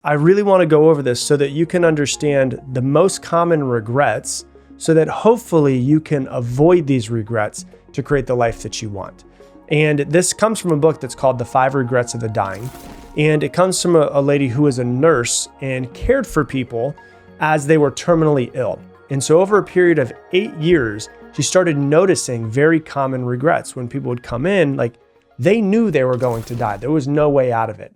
I really want to go over this so that you can understand the most common regrets so that hopefully you can avoid these regrets to create the life that you want. And this comes from a book that's called The 5 Regrets of the Dying. And it comes from a lady who was a nurse and cared for people as they were terminally ill. And so over a period of 8 years, she started noticing very common regrets. When people would come in, like they knew they were going to die. There was no way out of it.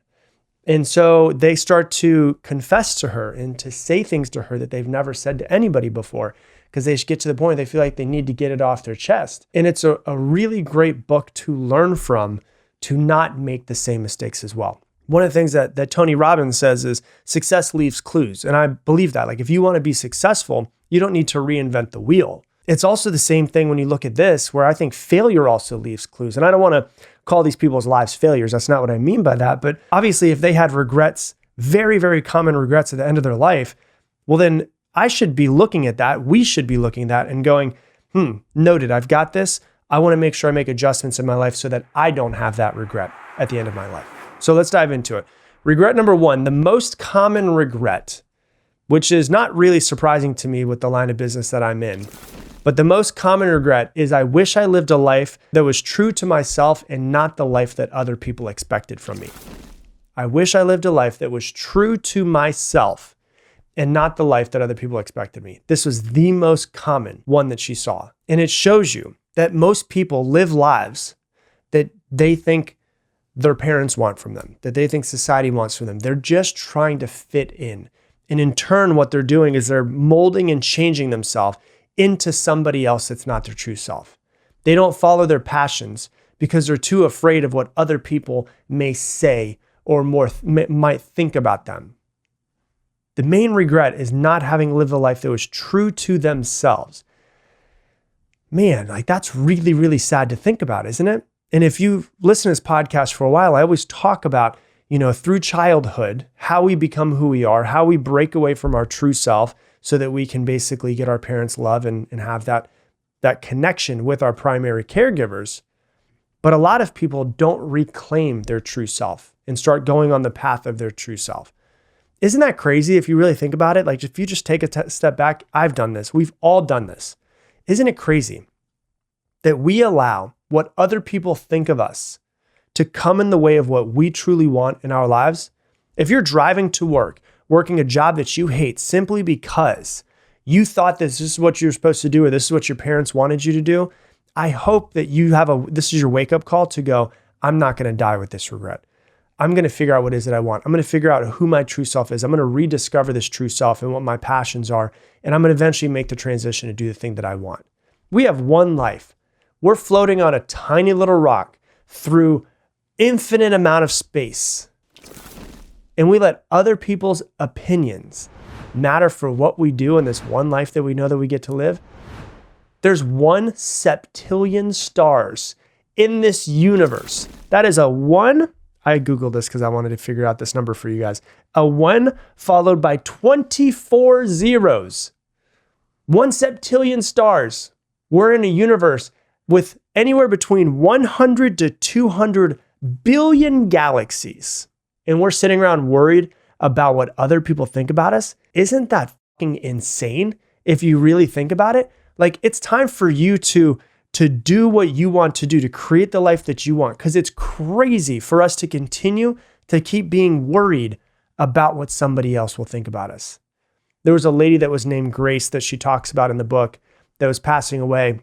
And so they start to confess to her and to say things to her that they've never said to anybody before, because they get to the point they feel like they need to get it off their chest. And it's a really great book to learn from to not make the same mistakes as well. One of the things that Tony Robbins says is success leaves clues. And I believe that. Like if you want to be successful, you don't need to reinvent the wheel. It's also the same thing when you look at this, where I think failure also leaves clues. And I don't want to call these people's lives failures. That's not what I mean by that. But obviously, if they had regrets, very, very common regrets at the end of their life, well, then I should be looking at that. We should be looking at that and going, noted, I've got this. I want to make sure I make adjustments in my life so that I don't have that regret at the end of my life. So let's dive into it. Regret number 1, the most common regret, which is not really surprising to me with the line of business that I'm in. But the most common regret is I wish I lived a life that was true to myself and not the life that other people expected from me. I wish I lived a life that was true to myself and not the life that other people expected me. This was the most common one that she saw. And it shows you that most people live lives that they think their parents want from them, that they think society wants from them. They're just trying to fit in. And in turn, what they're doing is they're molding and changing themselves into somebody else that's not their true self. They don't follow their passions because they're too afraid of what other people may say or might think about them. The main regret is not having lived a life that was true to themselves. Man, like that's really, really sad to think about, isn't it? And if you listen to this podcast for a while, I always talk about, through childhood, how we become who we are, how we break away from our true self so that we can basically get our parents' love and have that connection with our primary caregivers. But a lot of people don't reclaim their true self and start going on the path of their true self. Isn't that crazy if you really think about it? Like if you just take a step back, I've done this. We've all done this. Isn't it crazy that we allow what other people think of us to come in the way of what we truly want in our lives? If you're driving to work, working a job that you hate simply because you thought this is what you're supposed to do or this is what your parents wanted you to do, I hope that this is your wake-up call to go, I'm not going to die with this regret. I'm going to figure out what it is that I want. I'm going to figure out who my true self is. I'm going to rediscover this true self and what my passions are. And I'm going to eventually make the transition to do the thing that I want. We have one life. We're floating on a tiny little rock through infinite amount of space. And we let other people's opinions matter for what we do in this one life that we know that we get to live. There's 1 septillion stars in this universe. That is a 1. I Googled this because I wanted to figure out this number for you guys. A 1 followed by 24 zeros. 1 septillion stars. We're in a universe with anywhere between 100 to 200 billion galaxies. And we're sitting around worried about what other people think about us. Isn't that fucking insane if you really think about it? Like it's time for you to do what you want to do, to create the life that you want. Because it's crazy for us to continue to keep being worried about what somebody else will think about us. There was a lady that was named Grace that she talks about in the book that was passing away.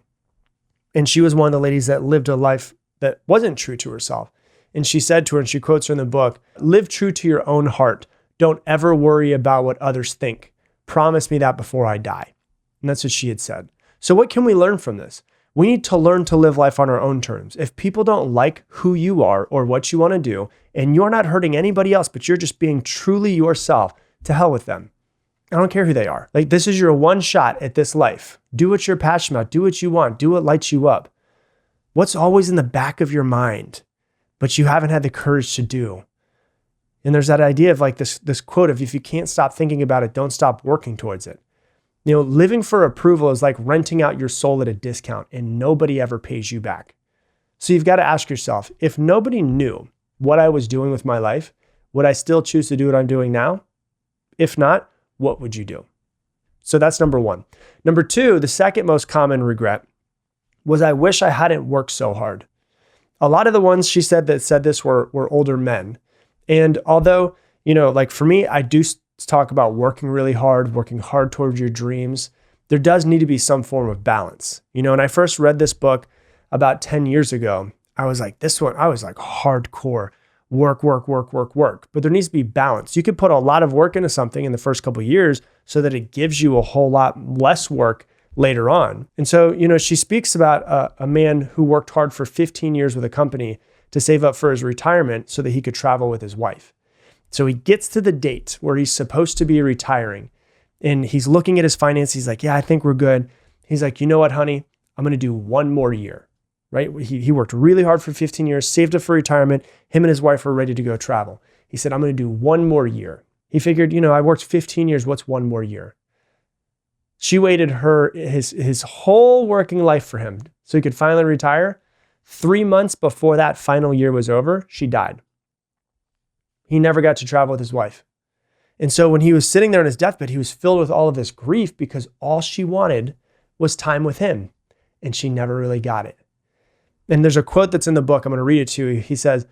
And she was one of the ladies that lived a life that wasn't true to herself. And she said to her, and she quotes her in the book, live true to your own heart. Don't ever worry about what others think. Promise me that before I die. And that's what she had said. So what can we learn from this? We need to learn to live life on our own terms. If people don't like who you are or what you want to do, and you're not hurting anybody else, but you're just being truly yourself, to hell with them. I don't care who they are. Like this is your one shot at this life. Do what you're passionate about. Do what you want. Do what lights you up. What's always in the back of your mind, but you haven't had the courage to do? And there's that idea of like this quote of if you can't stop thinking about it, don't stop working towards it. Living for approval is like renting out your soul at a discount and nobody ever pays you back. So you've got to ask yourself, if nobody knew what I was doing with my life, would I still choose to do what I'm doing now? If not, what would you do? So that's number one. Number two, the second most common regret was I wish I hadn't worked so hard. A lot of the ones she said that said this were older men. And although, like for me, I do talk about working really hard, working hard towards your dreams, there does need to be some form of balance. When I first read this book about 10 years ago, I was like, hardcore work. But there needs to be balance. You could put a lot of work into something in the first couple of years so that it gives you a whole lot less work later on. And so, she speaks about a man who worked hard for 15 years with a company to save up for his retirement so that he could travel with his wife. So he gets to the date where he's supposed to be retiring and he's looking at his finances. He's like, yeah, I think we're good. He's like, you know what, honey, I'm going to do one more year, right? He worked really hard for 15 years, saved up for retirement. Him and his wife were ready to go travel. He said, I'm going to do one more year. He figured, I worked 15 years. What's one more year? She waited his whole working life for him so he could finally retire. 3 months before that final year was over, she died. He never got to travel with his wife. And so when he was sitting there on his deathbed, he was filled with all of this grief because all she wanted was time with him. And she never really got it. And there's a quote that's in the book. I'm going to read it to you. He says,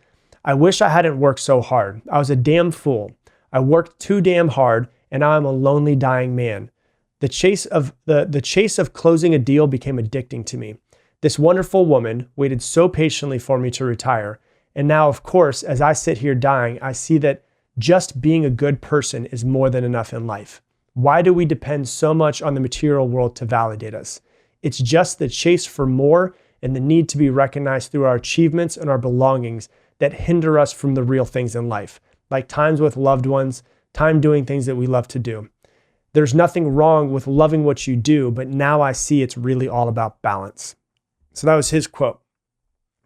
I wish I hadn't worked so hard. I was a damn fool. I worked too damn hard and now I'm a lonely, dying man. The chase of closing a deal became addicting to me. This wonderful woman waited so patiently for me to retire. And now, of course, as I sit here dying, I see that just being a good person is more than enough in life. Why do we depend so much on the material world to validate us? It's just the chase for more and the need to be recognized through our achievements and our belongings that hinder us from the real things in life, like times with loved ones, time doing things that we love to do. There's nothing wrong with loving what you do, but now I see it's really all about balance. So that was his quote.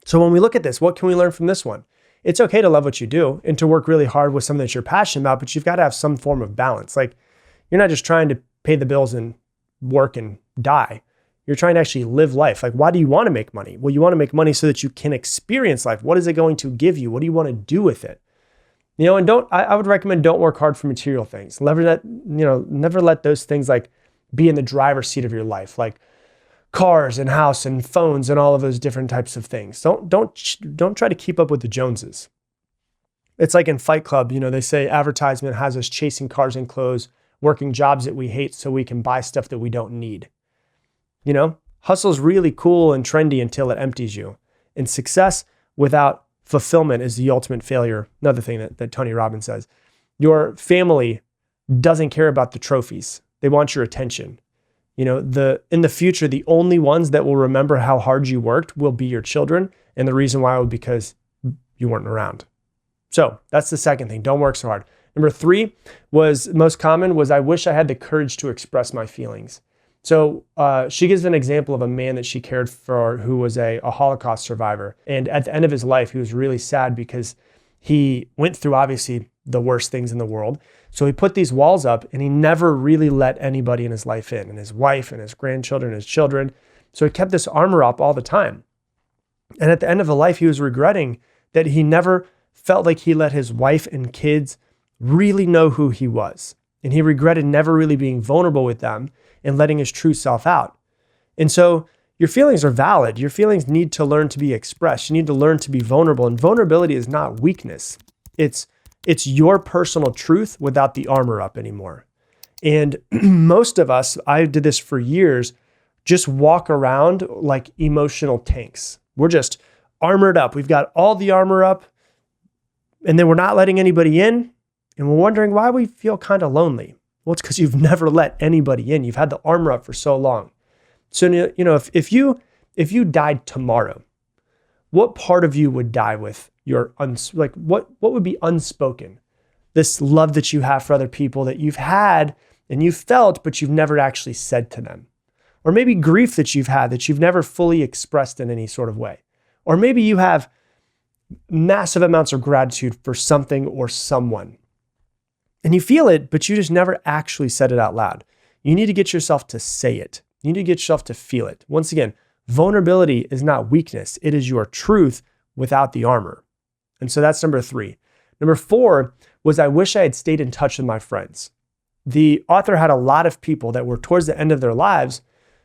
So when we look at this, what can we learn from this one? It's okay to love what you do and to work really hard with something that you're passionate about, but you've got to have some form of balance. Like you're not just trying to pay the bills and work and die. You're trying to actually live life. Like, why do you want to make money? Well, you want to make money so that you can experience life. What is it going to give you? What do you want to do with it? And I would recommend don't work hard for material things. Never let those things like be in the driver's seat of your life, like cars and house and phones and all of those different types of things. Don't try to keep up with the Joneses. It's like in Fight Club, they say advertisement has us chasing cars and clothes, working jobs that we hate so we can buy stuff that we don't need. Hustle's really cool and trendy until it empties you. And success without fulfillment is the ultimate failure. Another thing that Tony Robbins says. Your family doesn't care about the trophies. They want your attention. In the future, the only ones that will remember how hard you worked will be your children. And the reason why was because you weren't around. So that's the second thing. Don't work so hard. Number 3 most common was I wish I had the courage to express my feelings. So she gives an example of a man that she cared for who was a Holocaust survivor. And at the end of his life, he was really sad because he went through obviously the worst things in the world. So he put these walls up and he never really let anybody in his life in, and his wife and his grandchildren and his children. So he kept this armor up all the time. And at the end of the life, he was regretting that he never felt like he let his wife and kids really know who he was. And he regretted never really being vulnerable with them and letting his true self out. And so your feelings are valid. Your feelings need to learn to be expressed. You need to learn to be vulnerable. And vulnerability is not weakness. It's your personal truth without the armor up anymore. And most of us, I did this for years, just walk around like emotional tanks. We're just armored up. We've got all the armor up, and then we're not letting anybody in. And we're wondering why we feel kind of lonely. Well, it's because you've never let anybody in. You've had the armor up for so long. So, if you died tomorrow, what part of you would die with what would be unspoken? This love that you have for other people that you've had and you've felt, but you've never actually said to them. Or maybe grief that you've had that you've never fully expressed in any sort of way. Or maybe you have massive amounts of gratitude for something or someone. And you feel it, but you just never actually said it out loud. You need to get yourself to say it. You need to get yourself to feel it. Once again, vulnerability is not weakness. It is your truth without the armor. And so that's number 3. Number 4 was I wish I had stayed in touch with my friends. the author had a lot of people that were towards the end of their lives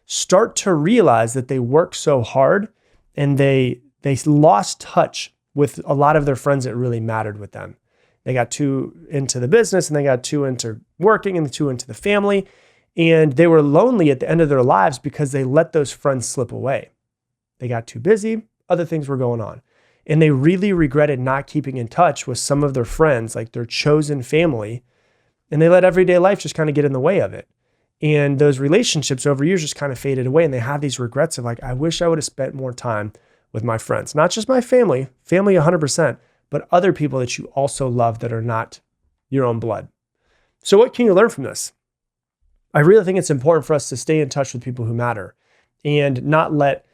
start to realize that they worked so hard and they lost touch with a lot of their friends that really mattered with them. They got too into the business and they got too into working and too into the family. And they were lonely at the end of their lives because they let those friends slip away. They got too busy, other things were going on. And they really regretted not keeping in touch with some of their friends, like their chosen family. And they let everyday life just kind of get in the way of it. And those relationships over years just kind of faded away. And they have these regrets of like, I wish I would have spent more time with my friends, not just my family 100%, but other people that you also love that are not your own blood. So what can you learn from this? I really think it's important for us to stay in touch with people who matter and not let,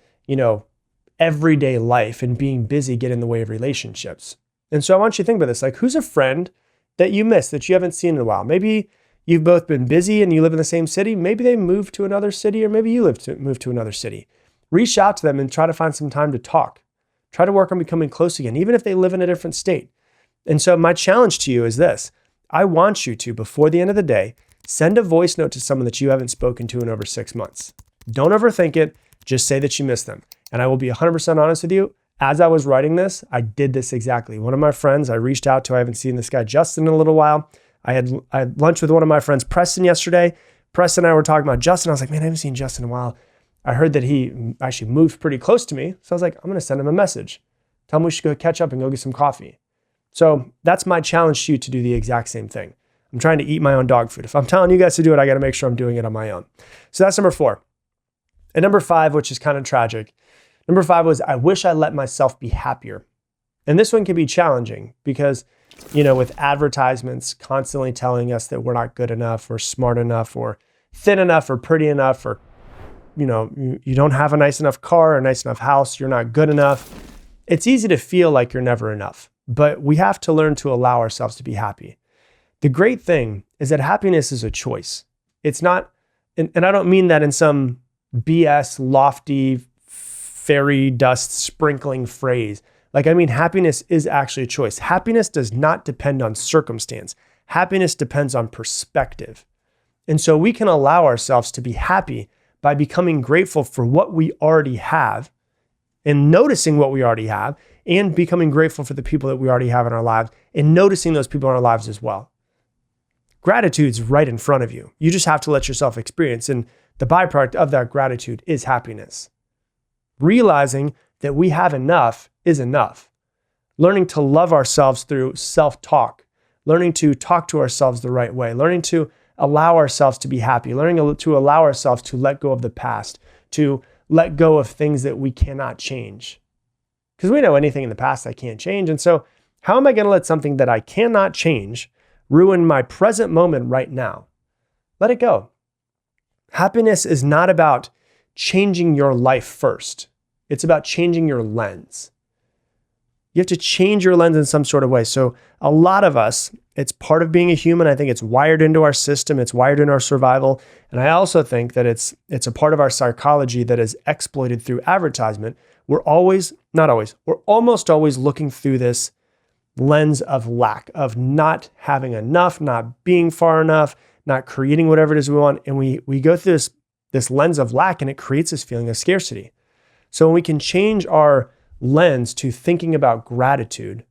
everyday life and being busy get in the way of relationships. And so I want you to think about this, like who's a friend that you miss that you haven't seen in a while? Maybe you've both been busy and you live in the same city. Maybe they moved to another city, or maybe you moved to another city. Reach out to them and try to find some time to talk. Try to work on becoming close again, even if they live in a different state. And so my challenge to you is this. I want you to, before the end of the day, send a voice note to someone that you haven't spoken to in over 6 months. Don't overthink it. Just say that you miss them. And I will be 100% honest with you. As I was writing this, I did this exactly. One of my friends I reached out to, I haven't seen this guy Justin in a little while. I had lunch with one of my friends, Preston, yesterday. Preston and I were talking about Justin. I was like, man, I haven't seen Justin in a while. I heard that he actually moved pretty close to me. So I was like, I'm going to send him a message. Tell him we should go catch up and go get some coffee. So that's my challenge to you, to do the exact same thing. I'm trying to eat my own dog food. If I'm telling you guys to do it, I got to make sure I'm doing it on my own. So that's number 4. And number 5, which is kind of tragic. Number 5 was, I wish I let myself be happier. And this one can be challenging because, with advertisements constantly telling us that we're not good enough or smart enough or thin enough or pretty enough, or, you don't have a nice enough car or a nice enough house, you're not good enough. It's easy to feel like you're never enough, but we have to learn to allow ourselves to be happy. The great thing is that happiness is a choice. It's not, and I don't mean that in some BS, lofty, fairy dust sprinkling phrase. Like, I mean, happiness is actually a choice. Happiness does not depend on circumstance. Happiness depends on perspective. And so we can allow ourselves to be happy by becoming grateful for what we already have and noticing what we already have, and becoming grateful for the people that we already have in our lives and noticing those people in our lives as well. Gratitude's right in front of you. You just have to let yourself experience. And the byproduct of that gratitude is happiness. Realizing that we have enough is enough. Learning to love ourselves through self-talk. Learning to talk to ourselves the right way. Learning to allow ourselves to be happy. Learning to allow ourselves to let go of the past. To let go of things that we cannot change. Because we know anything in the past I can't change. And so how am I going to let something that I cannot change ruin my present moment right now? Let it go. Happiness is not about changing your life first. It's about changing your lens. You have to change your lens in some sort of way. So a lot of us, it's part of being a human. I think it's wired into our system. It's wired in our survival. And I also think that it's a part of our psychology that is exploited through advertisement. We're almost always looking through this lens of lack, of not having enough, not being far enough, not creating whatever it is we want. And we go through this lens of lack, and it creates this feeling of scarcity. So when we can change our lens to thinking about gratitude,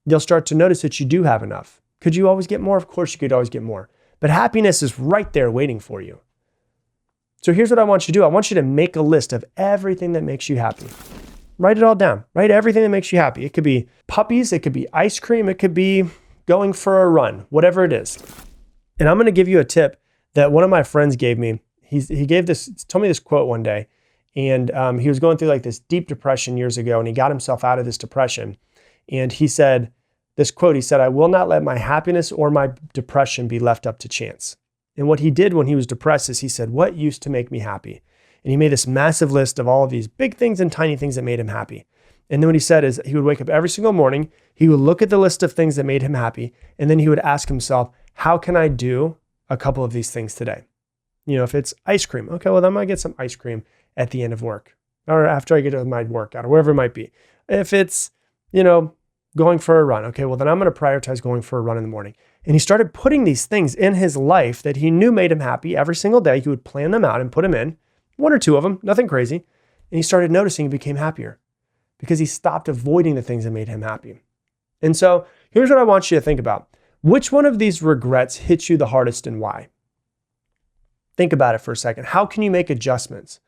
you'll start to notice that you do have enough. Could you always get more? Of course you could always get more. But happiness is right there waiting for you. So here's what I want you to do. I want you to make a list of everything that makes you happy. Write it all down. Write everything that makes you happy. It could be puppies. It could be ice cream. It could be going for a run, whatever it is. And I'm going to give you a tip that one of my friends gave me. He told me this quote one day. And he was going through like this deep depression years ago, and he got himself out of this depression. And he said this quote, he said, "I will not let my happiness or my depression be left up to chance." And what he did when he was depressed is he said, what used to make me happy? And he made this massive list of all of these big things and tiny things that made him happy. And then what he said is he would wake up every single morning, he would look at the list of things that made him happy, and then he would ask himself, how can I do a couple of these things today? If it's ice cream, okay, well, then I'm going to get some ice cream at the end of work or after I get to my workout or whatever it might be. If it's, going for a run. Okay, well, then I'm going to prioritize going for a run in the morning. And he started putting these things in his life that he knew made him happy every single day. He would plan them out and put them in, one or two of them, nothing crazy. And he started noticing he became happier because he stopped avoiding the things that made him happy. And so here's what I want you to think about. Which one of these regrets hits you the hardest and why? Think about it for a second. How can you make adjustments?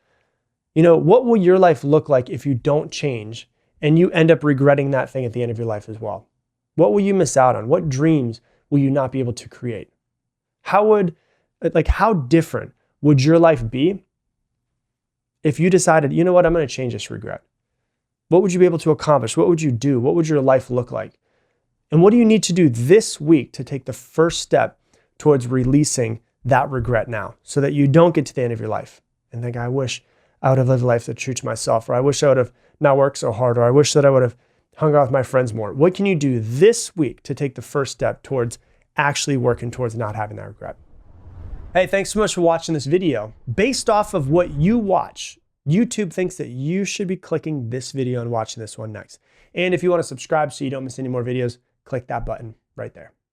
What will your life look like if you don't change and you end up regretting that thing at the end of your life as well? What will you miss out on? What dreams will you not be able to create? How different would your life be if you decided, you know what, I'm going to change this regret? What would you be able to accomplish? What would you do? What would your life look like? And what do you need to do this week to take the first step towards releasing that regret now so that you don't get to the end of your life and think, I wish I would have lived a life that's true to myself, or I wish I would have not worked so hard, or I wish that I would have hung out with my friends more. What can you do this week to take the first step towards actually working towards not having that regret? Hey, thanks so much for watching this video. Based off of what you watch, YouTube thinks that you should be clicking this video and watching this one next. And if you want to subscribe so you don't miss any more videos, click that button right there.